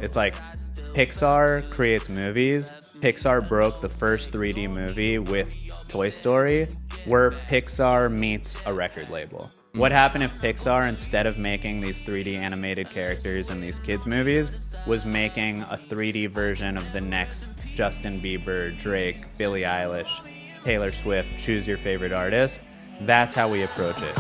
It's like Pixar creates movies. Pixar broke the first 3D movie with Toy Story, where Pixar meets a record label. What happened if Pixar, instead of making these 3D animated characters in these kids' movies, was making a 3D version of the next Justin Bieber, Drake, Billie Eilish, Taylor Swift, choose your favorite artist? That's how we approach it.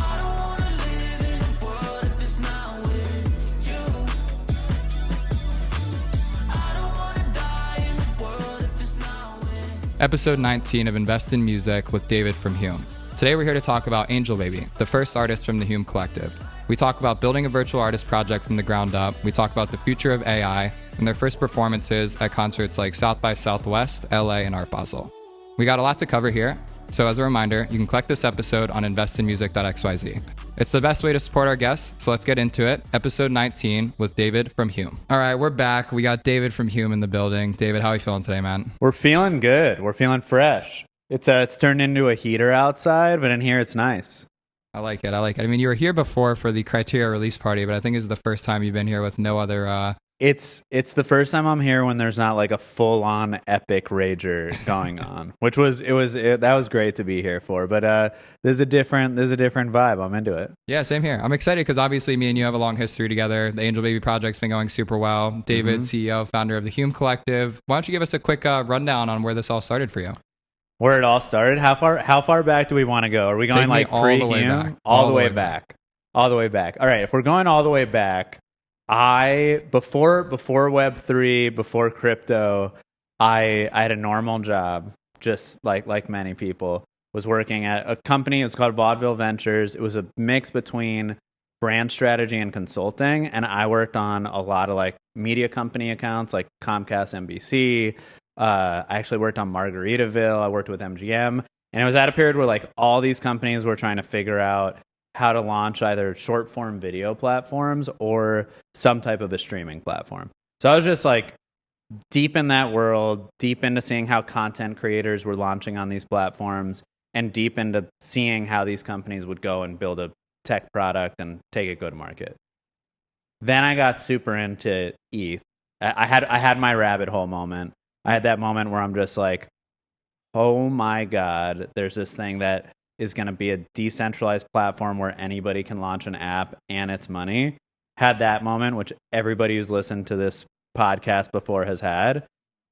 Episode 19 of Invest in Music with David from Hume. Today we're here to talk about Angelbaby, the first artist from the Hume Collective. We talk about building a virtual artist project from the ground up. We talk about the future of AI and their first performances at concerts like South by Southwest, LA, and Art Basel. We got a lot to cover here, so as a reminder, you can collect this episode on investinmusic.xyz. It's the best way to support our guests, so let's get into it. Episode 19 with David from Hume. All right, we're back. We got David from Hume in the building. David, how are you feeling today, man? We're feeling good. We're feeling fresh. It's turned into a heater outside, but in here it's nice. I like it. I mean, you were here before for the Criteria release party, but I think this is the first time you've been here with no other... It's the first time I'm here when there's not like a full-on epic rager going on, which that was great to be here for. But there's a different vibe. I'm into it. Yeah, same here. I'm excited because obviously me and you have a long history together. The Angelbaby project's been going super well. David, CEO, founder of the Hume Collective. Why don't you give us a quick rundown on where this all started for you? Where it all started? How far back do we want to go? Are we going like pre-Hume? All the way back. All the way back. All right. If we're going all the way back. Before Web3, before crypto, I had a normal job, just like many people. Was working at a company. It's called Vaudeville Ventures. It was a mix between brand strategy and consulting, and I worked on a lot of like media company accounts, like Comcast, NBC. I actually worked on Margaritaville. I worked with MGM, and it was at a period where like all these companies were trying to figure out how to launch either short form video platforms or some type of a streaming platform. So I was just like deep in that world, deep into seeing how content creators were launching on these platforms, and deep into seeing how these companies would go and build a tech product and take it go to market. Then I got super into ETH. I had my rabbit hole moment. I had that moment where I'm just like, oh my God, there's this thing that is going to be a decentralized platform where anybody can launch an app and it's money. Had that moment, which everybody who's listened to this podcast before has had.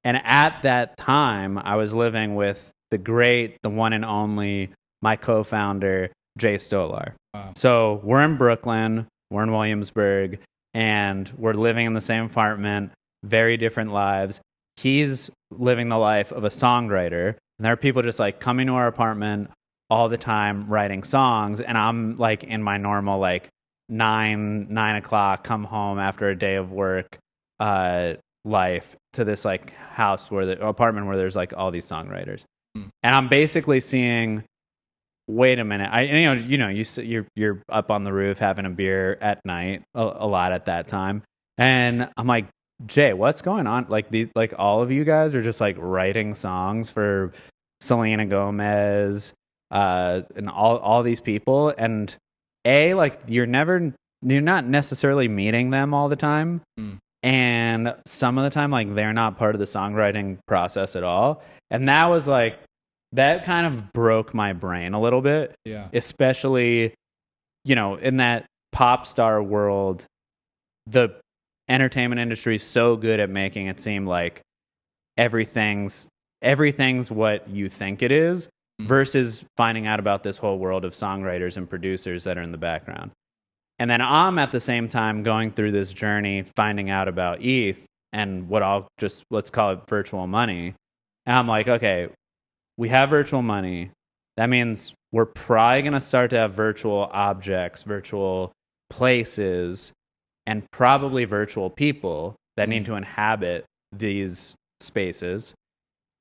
And at that time, I was living with the one and only, my co-founder, Jay Stolar. Wow. So we're in Brooklyn, we're in Williamsburg, and we're living in the same apartment, very different lives. He's living the life of a songwriter, and there are people just like coming to our apartment all the time writing songs, and I'm like in my normal like 9 o'clock come home after a day of work life to this like house where the apartment where there's like all these songwriters. And I'm basically seeing, wait a minute, you're up on the roof having a beer at night a lot at that time, and I'm like, Jay, what's going on? Like all of you guys are just like writing songs for Selena Gomez and all these people, and like you're not necessarily meeting them all the time, and some of the time like they're not part of the songwriting process at all, and that kind of broke my brain a little bit. Yeah, especially in that pop star world, the entertainment industry is so good at making it seem like everything's what you think it is, versus finding out about this whole world of songwriters and producers that are in the background. And then I'm at the same time going through this journey, finding out about ETH and let's call it virtual money. And I'm like, okay, we have virtual money. That means we're probably going to start to have virtual objects, virtual places, and probably virtual people that need to inhabit these spaces.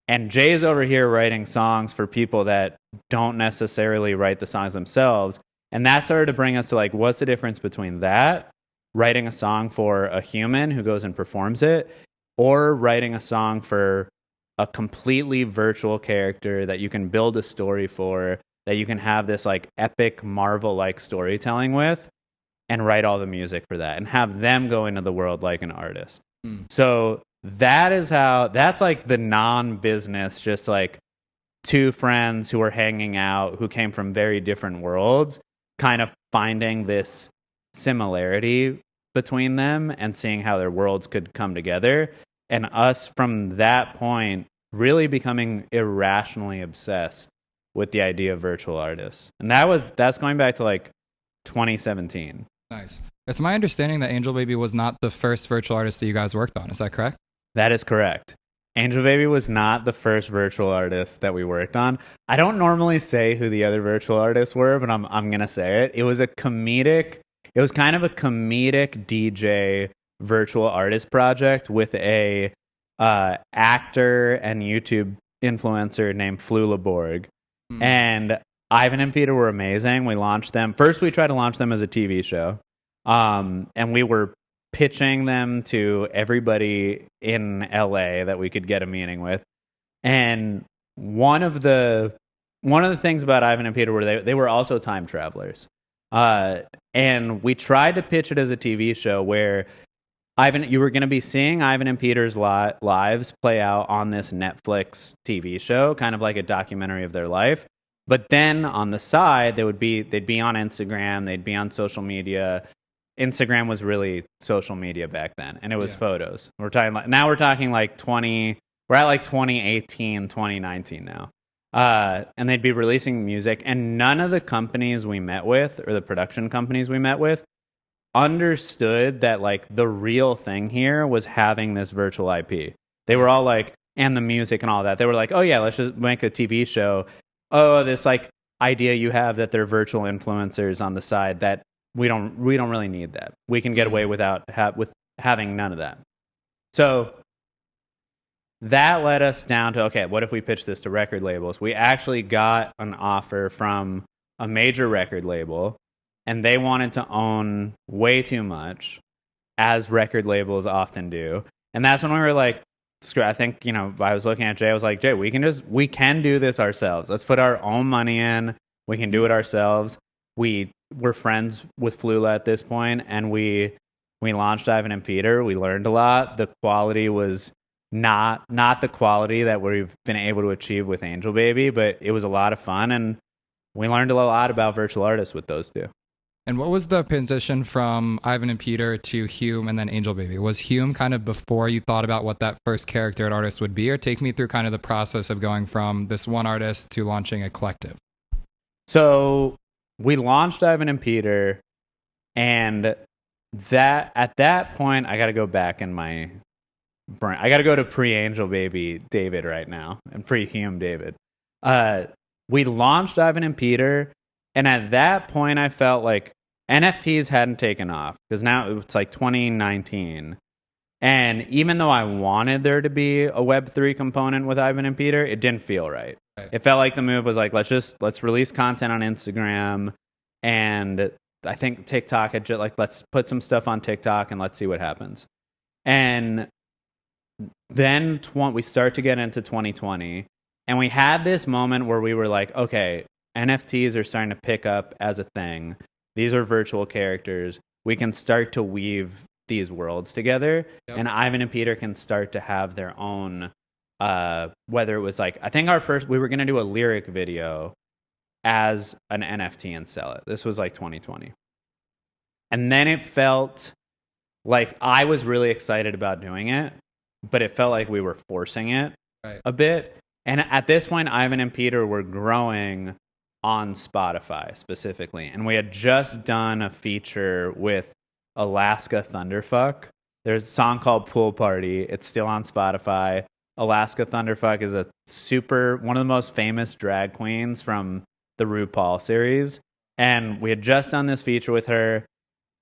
And Jay's over here writing songs for people that don't necessarily write the songs themselves. And that started to bring us to like, what's the difference between that, writing a song for a human who goes and performs it, or writing a song for a completely virtual character that you can build a story for, that you can have this like epic Marvel-like storytelling with, and write all the music for that and have them go into the world like an artist. So that's like the non-business, just like two friends who were hanging out who came from very different worlds, kind of finding this similarity between them and seeing how their worlds could come together. And us from that point really becoming irrationally obsessed with the idea of virtual artists. And that's going back to like 2017. Nice. It's my understanding that Angelbaby was not the first virtual artist that you guys worked on. Is that correct? That is correct. Angelbaby was not the first virtual artist that we worked on. I don't normally say who the other virtual artists were, but I'm gonna say it. It was kind of a comedic DJ virtual artist project with a actor and YouTube influencer named Flulaborg. And Ivan and Peter were amazing. We launched them. First, we tried to launch them as a TV show. And we were pitching them to everybody in LA that we could get a meeting with. And one of the things about Ivan and Peter were they were also time travelers. And we tried to pitch it as a TV show where you were going to be seeing Ivan and Peter's lives play out on this Netflix TV show, kind of like a documentary of their life. But then on the side, they'd be on Instagram, they'd be on social media. Instagram was really social media back then, and it was photos. We're talking like 2018, 2019 now. And they'd be releasing music, and none of the companies we met with, or the production companies we met with, understood that like the real thing here was having this virtual IP. They were all like, and the music and all that. They were like, oh yeah, let's just make a TV show. Oh, this like idea you have that they're virtual influencers on the side, that we don't really need that. We can get away with having none of that. So that led us down to, okay, what if we pitch this to record labels? We actually got an offer from a major record label, and they wanted to own way too much, as record labels often do. And that's when we were like, I think, I was looking at Jay, I was like, Jay, we can do this ourselves. Let's put our own money in. We can do it ourselves. We're friends with Flula at this point, and we launched Ivan and Peter. We learned a lot. The quality was not the quality that we've been able to achieve with Angelbaby, but it was a lot of fun, and we learned a lot about virtual artists with those two. And what was the transition from Ivan and Peter to Hume and then Angelbaby? Was Hume kind of before you thought about what that first character and artist would be, or take me through kind of the process of going from this one artist to launching a collective? So we launched Ivan and Peter, and at that point, I got to go back in my brain. I got to go to pre-Angelbaby David right now, and pre-Hume David. We launched Ivan and Peter, and at that point, I felt like NFTs hadn't taken off, because now it's like 2019. And even though I wanted there to be a Web3 component with Ivan and Peter, it didn't feel right. It felt like the move was like, let's release content on Instagram, and I think TikTok had just like, let's put some stuff on TikTok and let's see what happens. And then we start to get into 2020, and we had this moment where we were like, okay, NFTs are starting to pick up as a thing. These are virtual characters. We can start to weave these worlds together, and Ivan and Peter can start to have their own, whether it was like, I think we were going to do a lyric video as an NFT and sell it. This was like 2020. And then it felt like I was really excited about doing it, but it felt like we were forcing it a bit. And at this point, Ivan and Peter were growing on Spotify specifically. And we had just done a feature with Alaska Thunderfuck. There's a song called Pool Party. It's still on Spotify. Alaska Thunderfuck is one of the most famous drag queens from the RuPaul series. And we had just done this feature with her,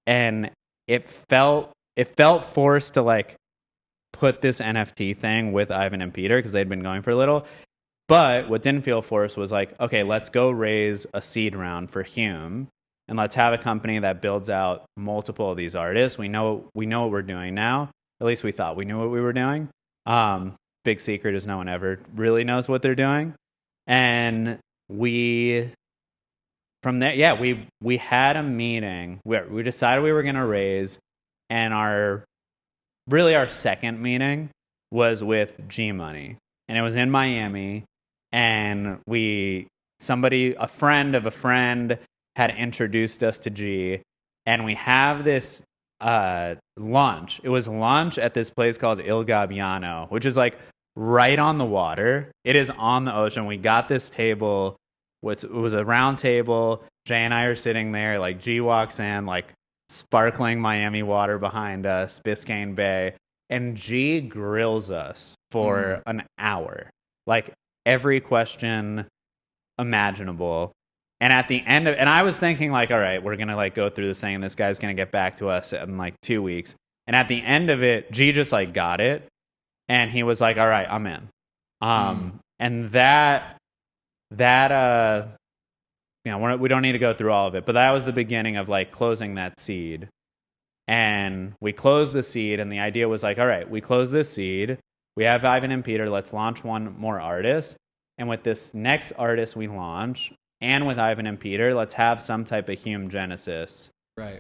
and it felt forced to like put this NFT thing with Ivan and Peter because they'd been going for a little. But what didn't feel forced was like, okay, let's go raise a seed round for Hume, and let's have a company that builds out multiple of these artists. We know what we're doing now. At least we thought we knew what we were doing. Big secret is no one ever really knows what they're doing. And from there, we had a meeting where we decided we were going to raise, and our really our second meeting was with G Money, and it was in Miami, and a friend of a friend had introduced us to G, and we have this lunch. It was lunch at this place called Il Gabbiano, which is like right on the water. It is on the ocean. We got this table. It was a round table. Jay and I are sitting there. Like G walks in, like sparkling Miami water behind us, Biscayne Bay, and G grills us for an hour, like every question imaginable. And at the end of, and I was thinking like, all right, we're gonna like go through this thing, and this guy's gonna get back to us in like 2 weeks. And at the end of it, G just like got it, and he was like, all right, I'm in. And that we don't need to go through all of it, but that was the beginning of like closing that seed. And we closed the seed, and the idea was like, all right, we close this seed. We have Ivan and Peter. Let's launch one more artist. And with this next artist we launch, and with Ivan and Peter, let's have some type of Hume genesis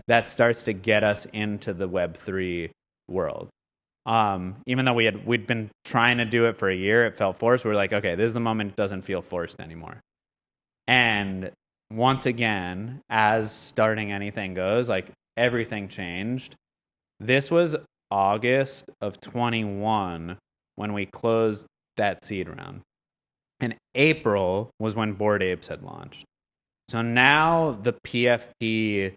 that starts to get us into the Web3 world. Even though we'd been trying to do it for a year, it felt forced. We were like, okay, this is the moment. It doesn't feel forced anymore. And once again, as starting anything goes, like everything changed. This was August of 21 when we closed that seed round. And April was when Bored Apes had launched. So now the PFP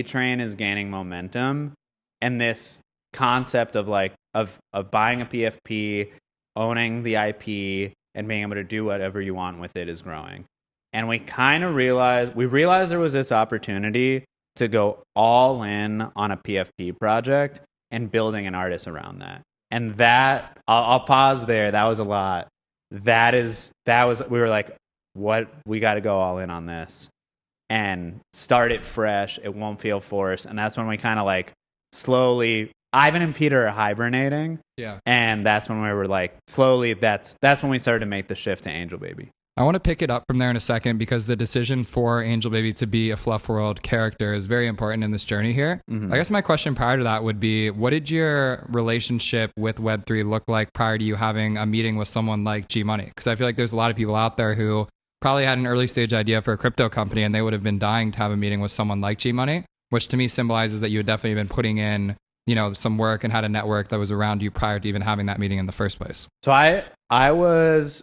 train is gaining momentum, and this concept of like of buying a PFP, owning the IP, and being able to do whatever you want with it is growing. And we kind of realized there was this opportunity to go all in on a PFP project and building an artist around that. And that, I'll pause there. That was a lot. We were like, what? We got to go all in on this and start it fresh. It won't feel forced. And that's when we kind of like slowly, Ivan and Peter are hibernating. Yeah. And that's when we were like, slowly, that's when we started to make the shift to Angelbaby. I want to pick it up from there in a second, because the decision for Angelbaby to be a Fluff World character is very important in this journey here. Mm-hmm. I guess my question prior to that would be, what did your relationship with Web3 look like prior to you having a meeting with someone like G Money? Because I feel like there's a lot of people out there who probably had an early stage idea for a crypto company, and they would have been dying to have a meeting with someone like G Money, which to me symbolizes that you had definitely been putting in, some work and had a network that was around you prior to even having that meeting in the first place. So I was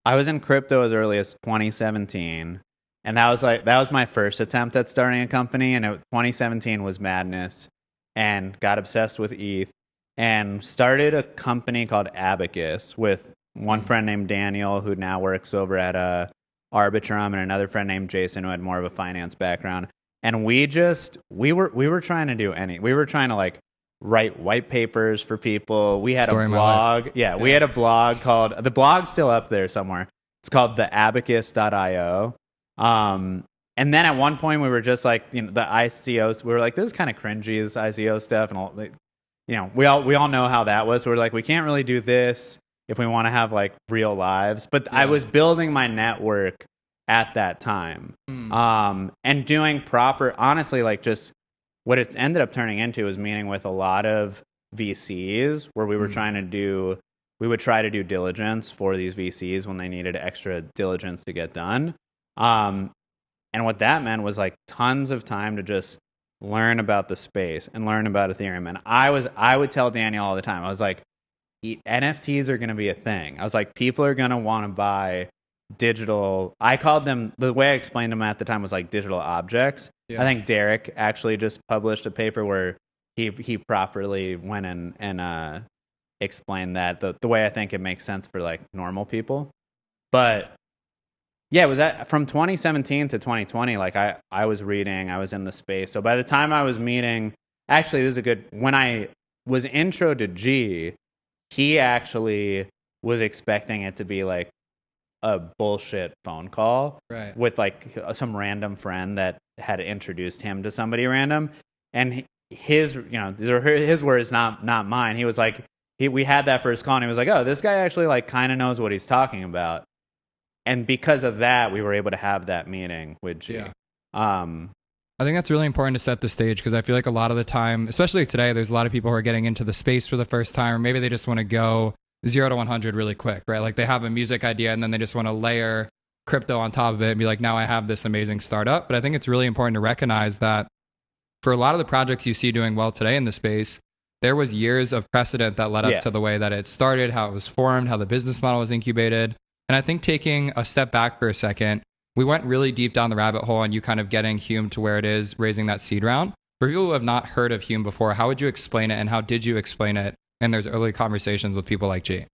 in crypto as early as 2017, and that was my first attempt at starting a company. And 2017 was madness, and got obsessed with ETH and started a company called Abacus with one friend named Daniel, who now works over at Arbitrum, and another friend named Jason, who had more of a finance background. And we were trying to do we were trying to like write white papers for people. We had a blog. Yeah, we had a blog called, the blog's still up there somewhere. It's called theabacus.io. And then at one point we were just like, the ICOs, we were like, this is kind of cringy, this ICO stuff. And all, we all know how that was. So we're like, we can't really do this if we want to have like real lives. But I was building my network at that time. And doing honestly, like just what it ended up turning into was meeting with a lot of VCs where we were we would try to do diligence for these VCs when they needed extra diligence to get done. And what that meant was like tons of time to just learn about the space and learn about Ethereum. And I would tell Daniel all the time, I was like, NFTs are going to be a thing. I was like, people are going to want to buy digital, I called them, the way I explained them at the time was like digital objects. I think Derek actually just published a paper where he properly went and explained that the way I think it makes sense for like normal people. But yeah, it was from 2017 to 2020, like I was reading, I was in the space. So by the time I was meeting, actually this is when I was intro to G, he actually was expecting it to be like a bullshit phone call with like some random friend that had introduced him to somebody random, and his these are his words, not mine. He was like, we had that first call and he was like, oh, this guy actually like kind of knows what he's talking about. And because of that, we were able to have that meeting with G. I think that's really important to set the stage, because I feel like a lot of the time, especially today, there's a lot of people who are getting into the space for the first time, or maybe they just want to go 0 to 100 really quick, right? Like they have a music idea and then they just want to layer crypto on top of it and be like, now I have this amazing startup. But I think it's really important to recognize that for a lot of the projects you see doing well today in the space, there was years of precedent that led up to the way that it started, how it was formed, how the business model was incubated. And I think taking a step back for a second, we went really deep down the rabbit hole and you kind of getting Hume to where it is, raising that seed round. For people who have not heard of Hume before, how would you explain it, and how did you explain it? And there's early conversations with people like G.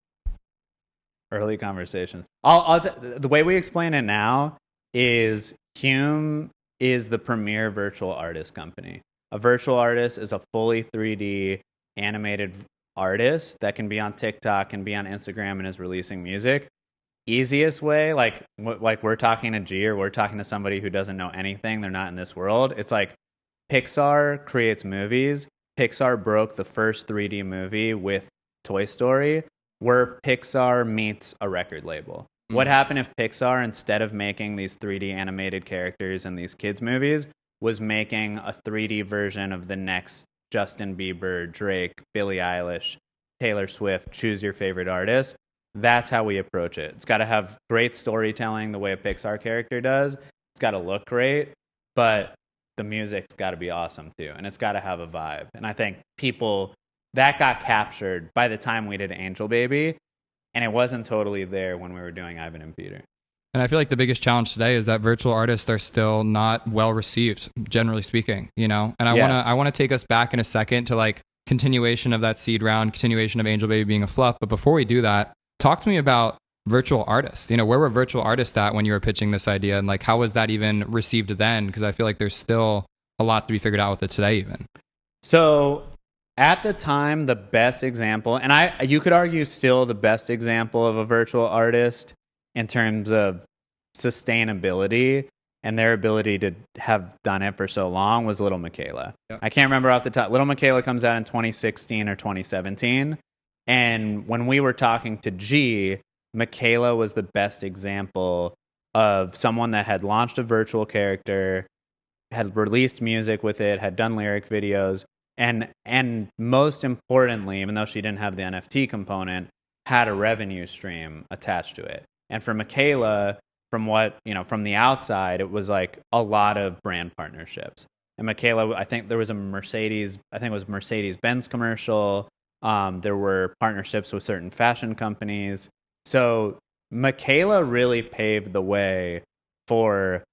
Early conversations. The way we explain it now is Hume is the premier virtual artist company. A virtual artist is a fully 3D animated artist that can be on TikTok, can be on Instagram, and is releasing music. Easiest way, like we're talking to G, or we're talking to somebody who doesn't know anything, they're not in this world. It's like Pixar creates movies. Pixar broke the first 3D movie with Toy Story, where Pixar meets a record label. What happened if Pixar, instead of making these 3D animated characters in these kids movies, was making a 3D version of the next Justin Bieber, Drake, Billie Eilish, Taylor Swift, choose your favorite artist? That's how we approach it. It's got to have great storytelling the way a Pixar character does. It's got to look great, but the music's got to be awesome too. And it's got to have a vibe. And I think that got captured by the time we did Angelbaby, and it wasn't totally there when we were doing Ivan and Peter. And I feel like the biggest challenge today is that virtual artists are still not well received, generally speaking, you know? And I want to take us back in a second to like continuation of that seed round, continuation of Angelbaby being a flop. But before we do that, talk to me about virtual artists. You know, where were virtual artists at when you were pitching this idea? And like, how was that even received then? Because I feel like there's still a lot to be figured out with it today even. So at the time, the best example, and you could argue still the best example of a virtual artist in terms of sustainability and their ability to have done it for so long, was Little Michaela. Yep. I can't remember off the top. Little Michaela comes out in 2016 or 2017. And when we were talking to G, Michaela was the best example of someone that had launched a virtual character, had released music with it, had done lyric videos, and most importantly, even though she didn't have the NFT component, had a revenue stream attached to it. And for Michaela, from the outside, it was like a lot of brand partnerships. And Michaela, I think there was a Mercedes-Benz commercial. There were partnerships with certain fashion companies. So Michaela really paved the way for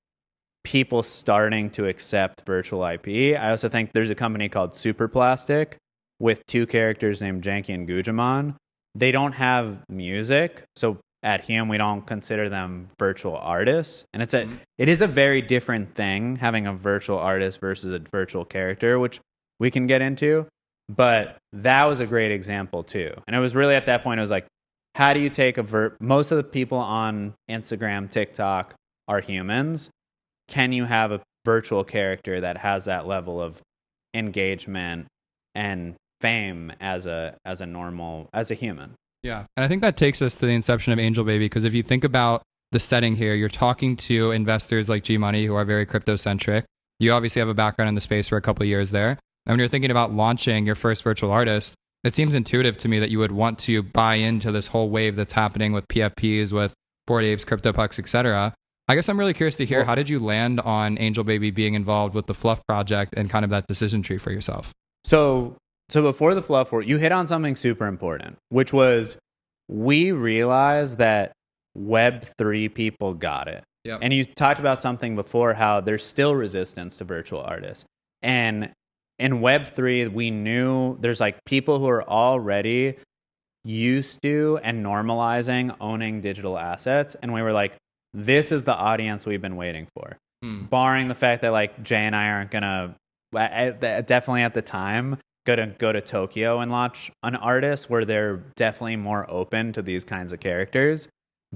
people starting to accept virtual IP. I also think there's a company called Superplastic with two characters named Janky and Gujamon. They don't have music, so at Hume we don't consider them virtual artists. And it is a very different thing having a virtual artist versus a virtual character, which we can get into. But that was a great example too. And it was really at that point, it was like, how do you take most of the people on Instagram, TikTok are humans. Can you have a virtual character that has that level of engagement and fame as a human? Yeah. And I think that takes us to the inception of Angelbaby, because if you think about the setting here, you're talking to investors like G Money who are very crypto-centric. You obviously have a background in the space for a couple of years there. And when you're thinking about launching your first virtual artist, it seems intuitive to me that you would want to buy into this whole wave that's happening with PFPs, with Bored Apes, CryptoPucks, etc. I guess I'm really curious to hear, how did you land on Angelbaby being involved with the Fluff project and kind of that decision tree for yourself? So before the Fluff, you hit on something super important, which was we realized that Web3 people got it. Yep. And you talked about something before, how there's still resistance to virtual artists. And in Web3, we knew there's like people who are already used to and normalizing owning digital assets. And we were like, this is the audience we've been waiting for. Barring the fact that like Jay and I aren't going to, definitely at the time, go to Tokyo and launch an artist where they're definitely more open to these kinds of characters.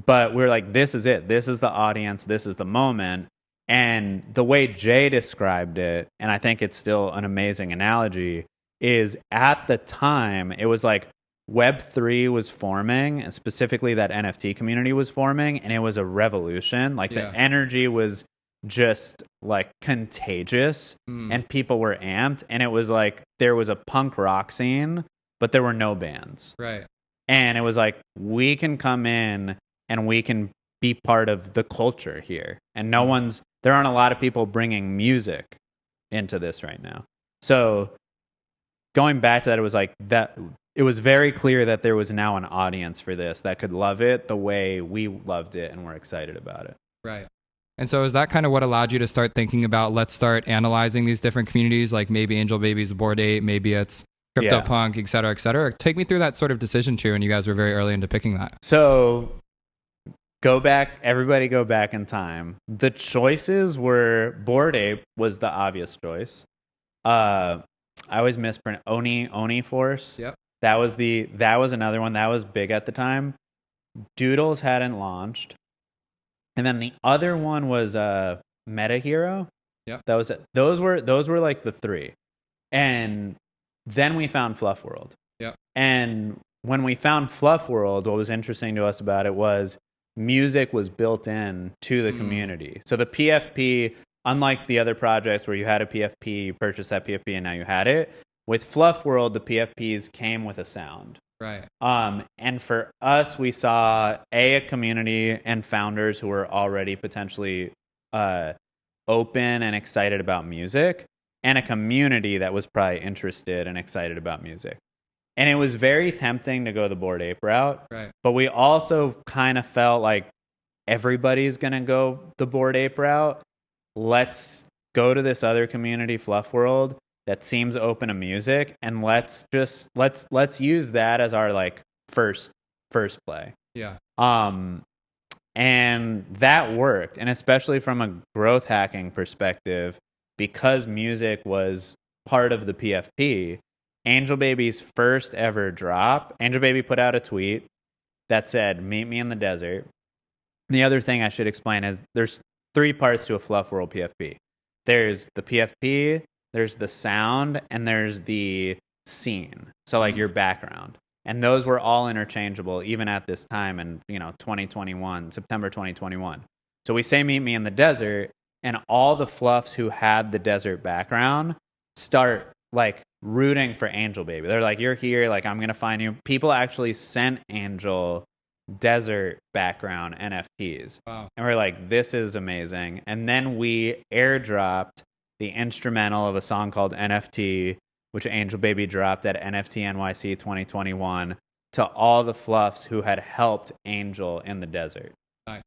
But we're like, this is it. This is the audience. This is the moment. And the way Jay described it, and I think it's still an amazing analogy, is at the time, it was like Web3 was forming, and specifically that NFT community was forming, and it was a revolution. Like the energy was just like contagious and people were amped, and it was like there was a punk rock scene, but there were no bands. Right. And it was like, we can come in and we can be part of the culture here. And there aren't a lot of people bringing music into this right now. So going back to that, it was like that. It was very clear that there was now an audience for this that could love it the way we loved it and were excited about it. Right. And so is that kind of what allowed you to start thinking about, let's start analyzing these different communities, like maybe Angelbaby's Bored Ape, maybe it's CryptoPunk, et cetera, et cetera. Take me through that sort of decision tree when you guys were very early into picking that. So everybody go back in time. The choices were, Bored Ape was the obvious choice. I always mispronounce Oni Force. Yep. That was another one that was big at the time. Doodles hadn't launched. And then the other one was Meta Hero. Yep. Those were like the three. And then we found Fluff World. Yep. And when we found Fluff World, what was interesting to us about it was music was built in to the community. So the PFP, unlike the other projects where you had a PFP, you purchased that PFP, and now you had it, with Fluff World, the PFPs came with a sound. Right. And for us, we saw a community and founders who were already potentially open and excited about music, and a community that was probably interested and excited about music. And it was very tempting to go the Bored Ape route. Right. But we also kind of felt like everybody's going to go the Bored Ape route. Let's go to this other community, Fluff World, that seems open to music, and let's use that as our like first play. Yeah. And that worked, and especially from a growth hacking perspective, because music was part of the PFP. Angelbaby's first ever drop, Angelbaby put out a tweet that said, "Meet me in the desert." And the other thing I should explain is there's 3 parts to a Fluff World PFP. There's the PFP, there's the sound, and there's the scene. So like your background. And those were all interchangeable even at this time in, 2021, September 2021. So we say meet me in the desert, and all the fluffs who had the desert background start like rooting for Angelbaby. They're like, "You're here, like I'm going to find you." People actually sent Angel desert background NFTs. Wow. And we're like, this is amazing. And then we airdropped the instrumental of a song called NFT, which Angelbaby dropped at NFT NYC 2021, to all the fluffs who had helped Angel in the desert. Nice.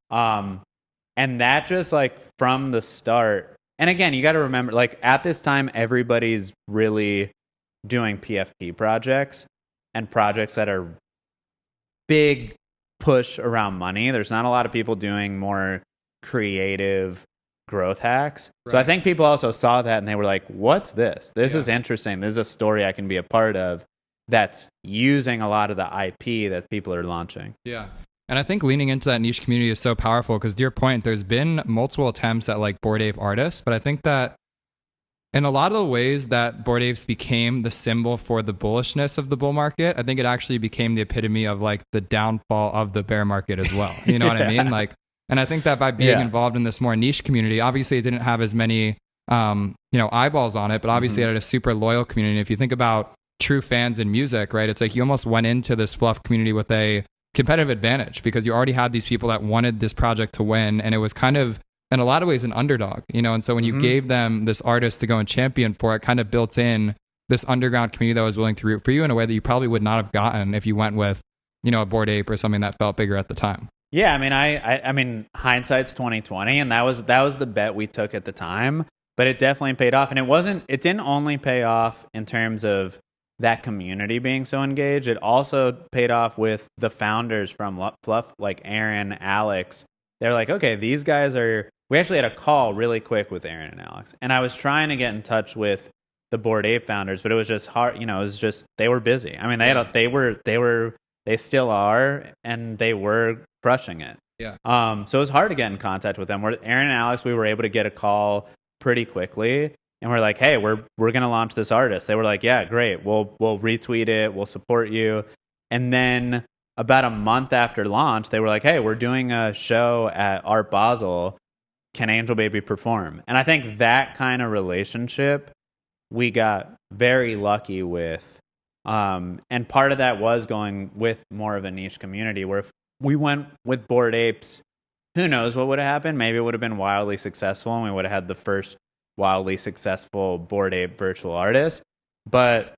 And that just like from the start, and again, you got to remember, like at this time, everybody's really doing PFP projects and projects that are big push around money. There's not a lot of people doing more creative growth hacks. Right. So I think people also saw that and they were like, "What's this? This is interesting. This is a story I can be a part of that's using a lot of the IP that people are launching." Yeah. And I think leaning into that niche community is so powerful because to your point, there's been multiple attempts at like Bored Ape artists, but I think that in a lot of the ways that Bored Apes became the symbol for the bullishness of the bull market, I think it actually became the epitome of like the downfall of the bear market as well. You know what I mean? Like, and I think that by being involved in this more niche community, obviously it didn't have as many, eyeballs on it, but obviously it had a super loyal community. And if you think about true fans in music, right? It's like you almost went into this fluff community with a competitive advantage because you already had these people that wanted this project to win. And it was kind of, in a lot of ways, an underdog, and so when you gave them this artist to go and champion for it, kind of built in this underground community that was willing to root for you in a way that you probably would not have gotten if you went with, a Bored Ape or something that felt bigger at the time. Yeah, I mean, I mean, hindsight's 2020, and that was the bet we took at the time, but it definitely paid off, and it didn't only pay off in terms of that community being so engaged. It also paid off with the founders from Fluff, like Aaron, Alex. They're like, okay, these guys are. We actually had a call really quick with Aaron and Alex, and I was trying to get in touch with the Bored Ape founders, but it was just hard. It was just they were busy. I mean, they still are, and they were crushing it. Yeah. So it was hard to get in contact with them. Aaron and Alex, we were able to get a call pretty quickly, and we're like, hey, we're gonna launch this artist. They were like, yeah, great. We'll retweet it. We'll support you. And then about a month after launch, they were like, hey, we're doing a show at Art Basel. can Angelbaby perform? And I think that kind of relationship we got very lucky with. And part of that was going with more of a niche community, where if we went with Bored Apes, who knows what would have happened? Maybe it would have been wildly successful and we would have had the first wildly successful Bored Ape virtual artist. But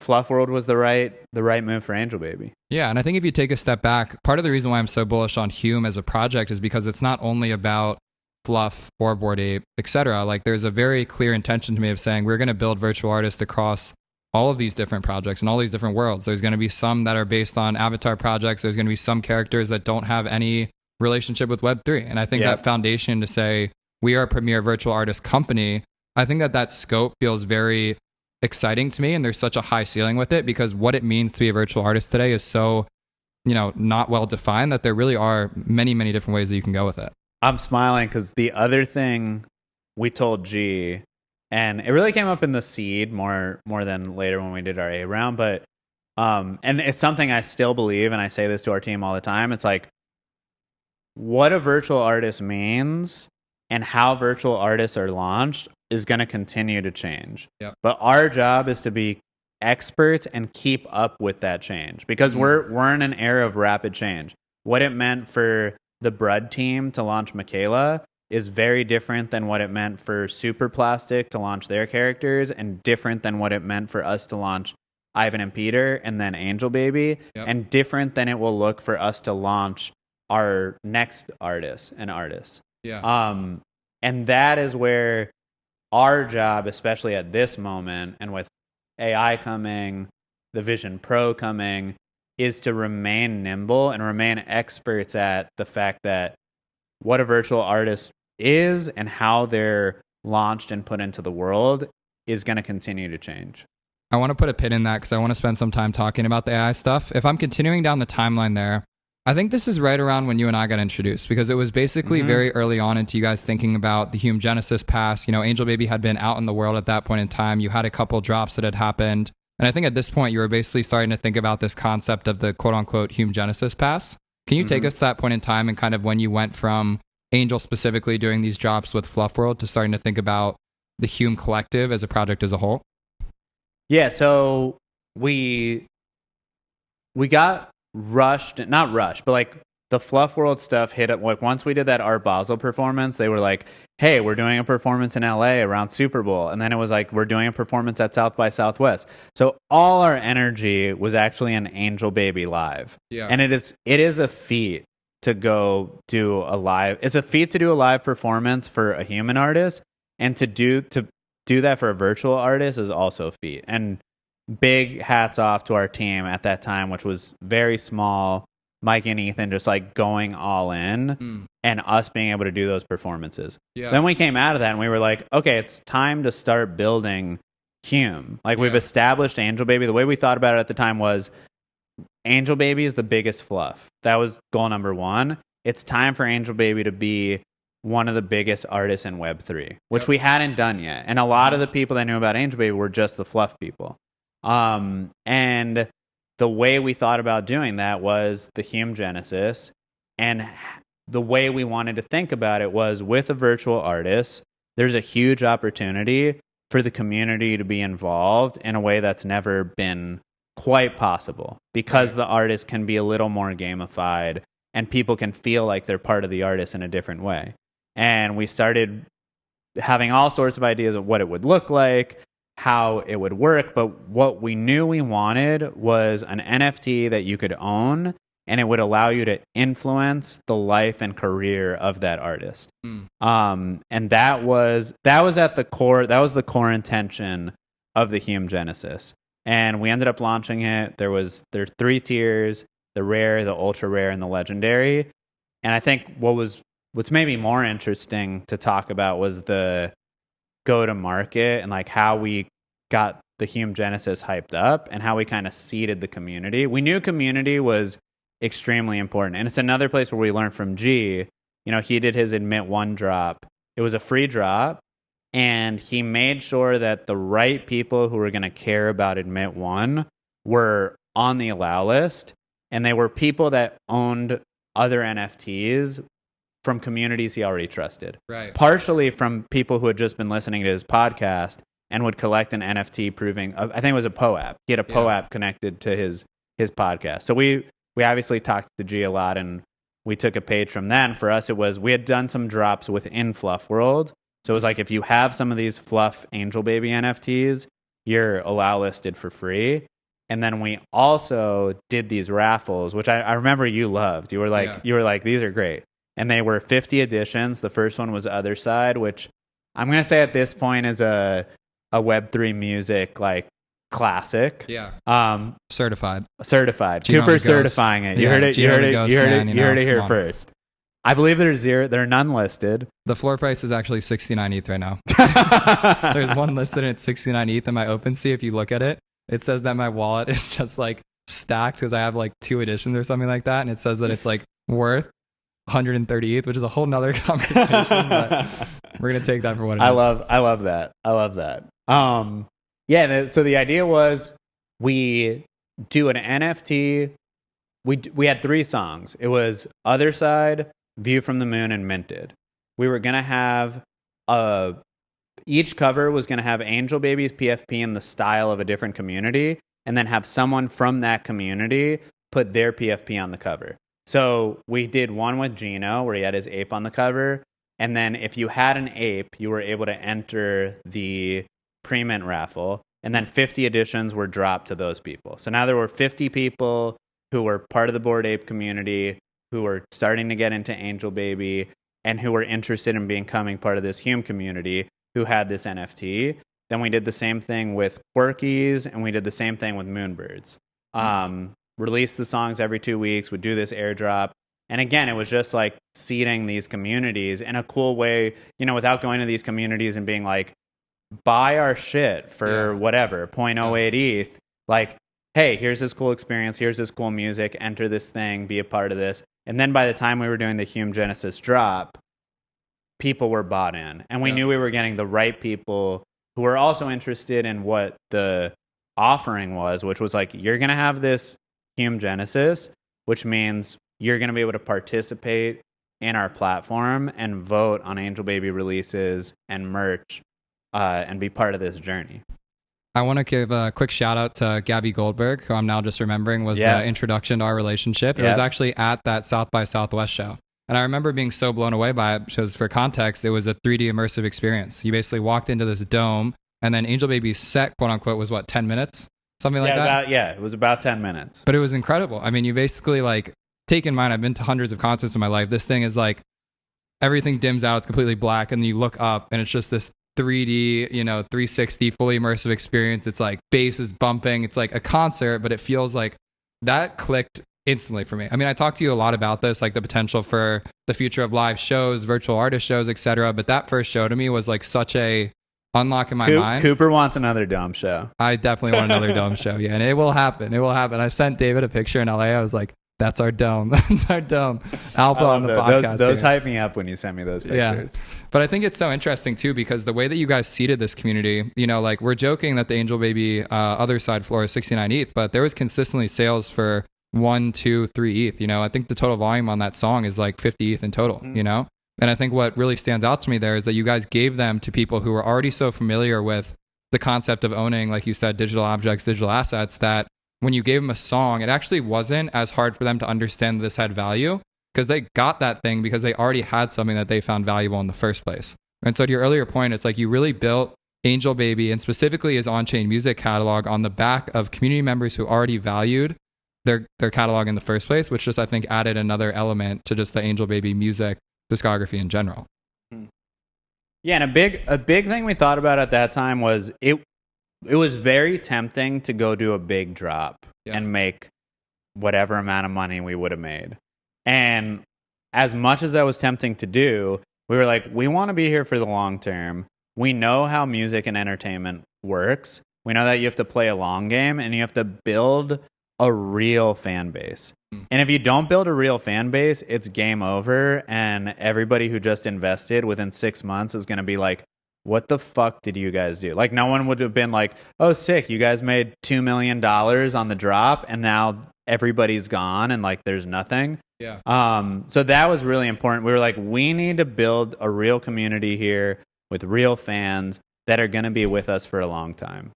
Fluff World was the right move for Angelbaby. Yeah, and I think if you take a step back, part of the reason why I'm so bullish on Hume as a project is because it's not only about Fluff or Bored Ape, etc. Like, there's a very clear intention to me of saying we're going to build virtual artists across all of these different projects and all these different worlds. There's going to be some that are based on avatar projects. There's going to be some characters that don't have any relationship with Web3. And I think that foundation to say we are a premier virtual artist company, I think that scope feels very exciting to me. And there's such a high ceiling with it, because what it means to be a virtual artist today is so, not well defined, that there really are many, many different ways that you can go with it. I'm smiling because the other thing we told G, and it really came up in the seed more than later when we did our A round, but and it's something I still believe, and I say this to our team all the time. It's like, what a virtual artist means and how virtual artists are launched is going to continue to change. Yep. But our job is to be experts and keep up with that change, because we're in an era of rapid change. What it meant for the Brud team to launch Michaela is very different than what it meant for Super Plastic to launch their characters, and different than what it meant for us to launch Ivan and Peter and then Angelbaby, and different than it will look for us to launch our next artists. And that is where our job, especially at this moment, and with AI coming, the Vision Pro coming, is to remain nimble and remain experts at the fact that what a virtual artist is and how they're launched and put into the world is going to continue to change. I want to put a pin in that because I want to spend some time talking about the AI stuff. If I'm continuing down the timeline there, I think this is right around when you and I got introduced, because it was basically very early on into you guys thinking about the Hume Genesis Pass. Angelbaby had been out in the world at that point in time. You had a couple drops that had happened. And I think at this point, you were basically starting to think about this concept of the quote-unquote Hume Genesis Pass. Can you take us to that point in time and kind of when you went from Angel specifically doing these drops with Fluff World to starting to think about the Hume Collective as a project as a whole? Yeah, so we got not rushed, but like the Fluff World stuff hit up. Like once we did that Art Basel performance, they were like, hey, we're doing a performance in LA around Super Bowl. And then it was like, we're doing a performance at South by Southwest. So all our energy was actually an Angelbaby live. Yeah. And it is a feat to go do a live. It's a feat to do a live performance for a human artist, and to do that for a virtual artist is also a feat. And big hats off to our team at that time, which was very small. Mike and Ethan just like going all in, and us being able to do those performances. Yeah. Then we came out of that and we were like, okay, it's time to start building Hume. Like we've established Angelbaby. The way we thought about it at the time was Angelbaby is the biggest fluff. That was goal number one. It's time for Angelbaby to be one of the biggest artists in Web3, which we hadn't done yet. And a lot of the people that knew about Angelbaby were just the fluff people. And the way we thought about doing that was the Hume Genesis. And the way we wanted to think about it was, with a virtual artist, there's a huge opportunity for the community to be involved in a way that's never been quite possible, because the artist can be a little more gamified and people can feel like they're part of the artist in a different way. And we started having all sorts of ideas of what it would look like, how it would work. But what we knew we wanted was an NFT that you could own, and it would allow you to influence the life and career of that artist. And that was at the core. That was the core intention of the Hume Genesis. And we ended up launching it. There's 3 tiers: the rare, the ultra rare, and the legendary. And I think what's maybe more interesting to talk about was the go to market, and like how we got the Hume Genesis hyped up and how we kind of seeded the community. We knew community was extremely important. And it's another place where we learned from G. He did his Admit One drop. It was a free drop, and he made sure that the right people who were going to care about Admit One were on the allow list, and they were people that owned other NFTs from communities he already trusted. Right. Partially from people who had just been listening to his podcast and would collect an NFT proving, I think it was a POAP. He had a POAP connected to his podcast. So we obviously talked to G a lot, and we took a page from that. And for us, it was, we had done some drops within Fluff World. So it was like, if you have some of these Fluff Angelbaby NFTs, you're allow listed for free. And then we also did these raffles, which I remember you loved. You were like, these are great. And they were 50 editions. The first one was Other Side, which I'm going to say at this point is a Web3 music like classic. Yeah. Certified. Cooper certifying it. You heard it here first. I believe there are none listed. The floor price is actually 69 ETH right now. There's one listed and it's 69 ETH in my OpenSea. If you look at it, it says that my wallet is just like stacked because I have like 2 editions or something like that. And it says that it's like worth 130 ETH, which is a whole nother conversation. But we're going to take that for what it is. I love that. Yeah. So the idea was we do an NFT. We had 3 songs. It was Other Side, View from the Moon, and Minted. We were going to have each cover was going to have Angelbaby's PFP in the style of a different community, and then have someone from that community put their PFP on the cover. So we did one with Gino where he had his ape on the cover. And then if you had an ape, you were able to enter the pre-mint raffle. And then 50 editions were dropped to those people. So now there were 50 people who were part of the Bored Ape community, who were starting to get into Angelbaby, and who were interested in becoming part of this Hume community, who had this NFT. Then we did the same thing with Quirkies, and we did the same thing with Moonbirds. Release the songs every 2 weeks, would do this airdrop. And again, it was just like seeding these communities in a cool way, without going to these communities and being like, buy our shit for whatever, 0.08 ETH. Like, hey, here's this cool experience, here's this cool music, enter this thing, be a part of this. And then by the time we were doing the Hume Genesis drop, people were bought in. And we knew we were getting the right people who were also interested in what the offering was, which was like, you're going to have this Hume Genesis, which means you're going to be able to participate in our platform and vote on Angelbaby releases and merch and be part of this journey. I want to give a quick shout out to Gabby Goldberg, who I'm now just remembering was the introduction to our relationship. It was actually at that South by Southwest show. And I remember being so blown away by it because, for context, it was a 3D immersive experience. You basically walked into this dome, and then Angelbaby's set, quote unquote, was 10 minutes? Something like that? It was about 10 minutes. But it was incredible. I mean, you basically take in mind, I've been to hundreds of concerts in my life. This thing is like, everything dims out, it's completely black, and then you look up, and it's just this 3D, 360, fully immersive experience. It's like bass is bumping. It's like a concert, but it feels like that clicked instantly for me. I mean, I talked to you a lot about this, like the potential for the future of live shows, virtual artist shows, etc. But that first show to me was like such a unlock in my mind. Cooper wants another dome show. I definitely want another dome show. Yeah, and it will happen. I sent David a picture in LA. I was like, that's our dome. That's our dome. Alpha on the podcast. Those hype me up when you send me those pictures. Yeah. But I think it's so interesting too, because the way that you guys seeded this community, like we're joking that the Angelbaby Other Side floor is 69 ETH, but there was consistently sales for 1, 2, 3 ETH. I think the total volume on that song is like 50 ETH in total, And I think what really stands out to me there is that you guys gave them to people who were already so familiar with the concept of owning, like you said, digital objects, digital assets, that when you gave them a song, it actually wasn't as hard for them to understand that this had value, because they got that thing because they already had something that they found valuable in the first place. And so to your earlier point, it's like you really built Angelbaby and specifically his on-chain music catalog on the back of community members who already valued their catalog in the first place, which just, I think, added another element to just the Angelbaby music discography in general. Yeah, and a big thing we thought about at that time was it was very tempting to go do a big drop and make whatever amount of money we would have made. And as much as that was tempting to do, we were like, we want to be here for the long term. We know how music and entertainment works. We know that you have to play a long game and you have to build a real fan base. And if you don't build a real fan base, it's game over. And everybody who just invested within 6 months is going to be like, what the fuck did you guys do? Like, no one would have been like, oh, sick, you guys made $2 million on the drop, and now everybody's gone, and like, there's nothing. Yeah. So that was really important. We were like, we need to build a real community here with real fans that are going to be with us for a long time.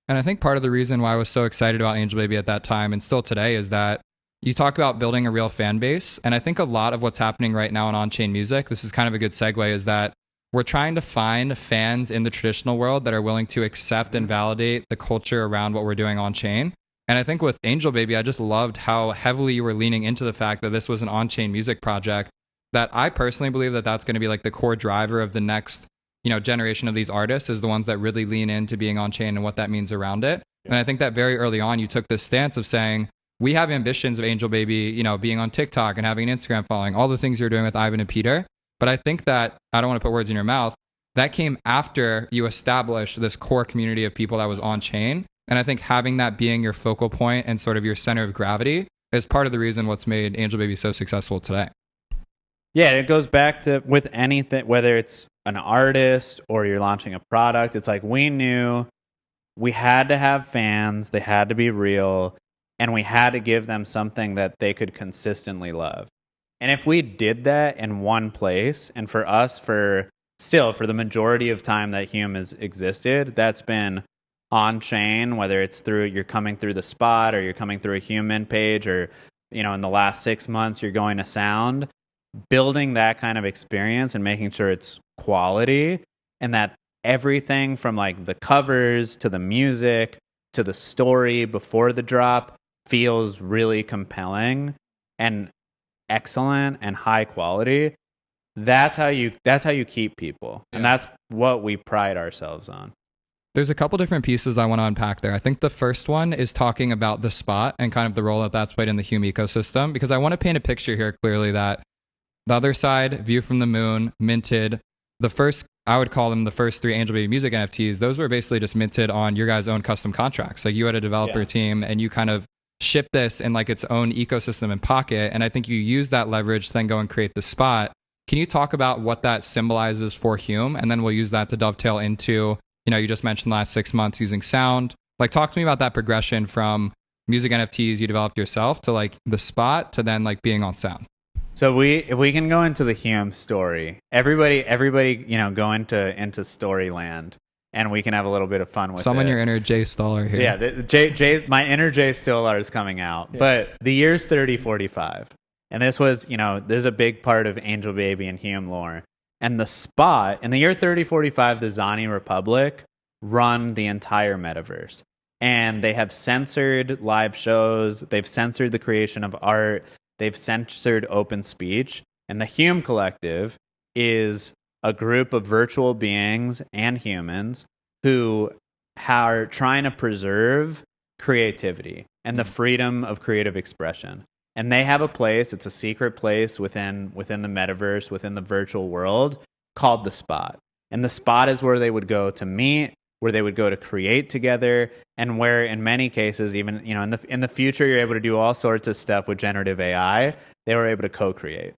And I think part of the reason why I was so excited about Angelbaby at that time, and still today, is that you talk about building a real fan base. And I think a lot of what's happening right now in on-chain music, this is kind of a good segue, is that we're trying to find fans in the traditional world that are willing to accept and validate the culture around what we're doing on-chain. And I think with Angelbaby, I just loved how heavily you were leaning into the fact that this was an on-chain music project, that I personally believe that that's going to be like the core driver of the next, generation of these artists, is the ones that really lean into being on-chain and what that means around it. And I think that very early on, you took this stance of saying, we have ambitions of Angelbaby, being on TikTok and having an Instagram following, all the things you're doing with Ivan and Peter. But I think that, I don't want to put words in your mouth, that came after you established this core community of people that was on-chain. And I think having that being your focal point and sort of your center of gravity is part of the reason what's made Angelbaby so successful today. Yeah, it goes back to with anything, whether it's an artist or you're launching a product, it's like we knew we had to have fans, they had to be real, and we had to give them something that they could consistently love. And if we did that in one place, and for us, for the majority of time that Hume has existed, that's been on-chain, whether it's through you're coming through the Spot or you're coming through a Human page, or in the last 6 months you're going to Sound, building that kind of experience and making sure it's quality, and that everything from like the covers to the music to the story before the drop feels really compelling and excellent and high quality. That's how you keep people. Yeah. And that's what we pride ourselves on. There's a couple different pieces I want to unpack there. I think the first one is talking about the Spot and kind of the role that that's played in the Hume ecosystem, because I want to paint a picture here clearly that the other side, View from the Moon, minted the first, I would call them the first 3 Angelbaby music NFTs. Those were basically just minted on your guys' own custom contracts. Like, you had a developer team and you kind of ship this in like its own ecosystem in Pocket. And I think you use that leverage to then go and create the Spot. Can you talk about what that symbolizes for Hume? And then we'll use that to dovetail into, you just mentioned the last 6 months using Sound. Like, talk to me about that progression from music NFTs you developed yourself to like the Spot to then like being on Sound. So if we can go into the Hume story, everybody, go into Storyland, and we can have a little bit of fun with Summon your inner Jay Stoller here. Yeah, my inner Jay Stoller is coming out. Yeah. But the year's 3045, and this was, this is a big part of Angelbaby and Hume lore. And the Spot in the year 3045, the Zani Republic run the entire metaverse, and they have censored live shows. They've censored the creation of art. They've censored open speech. And the Hume Collective is a group of virtual beings and humans who are trying to preserve creativity and the freedom of creative expression. And they have a place, it's a secret place within the metaverse, within the virtual world, called the Spot. And the Spot is where they would go to meet, where they would go to create together, and where in many cases, even in the future, you're able to do all sorts of stuff with generative AI. They were able to co-create.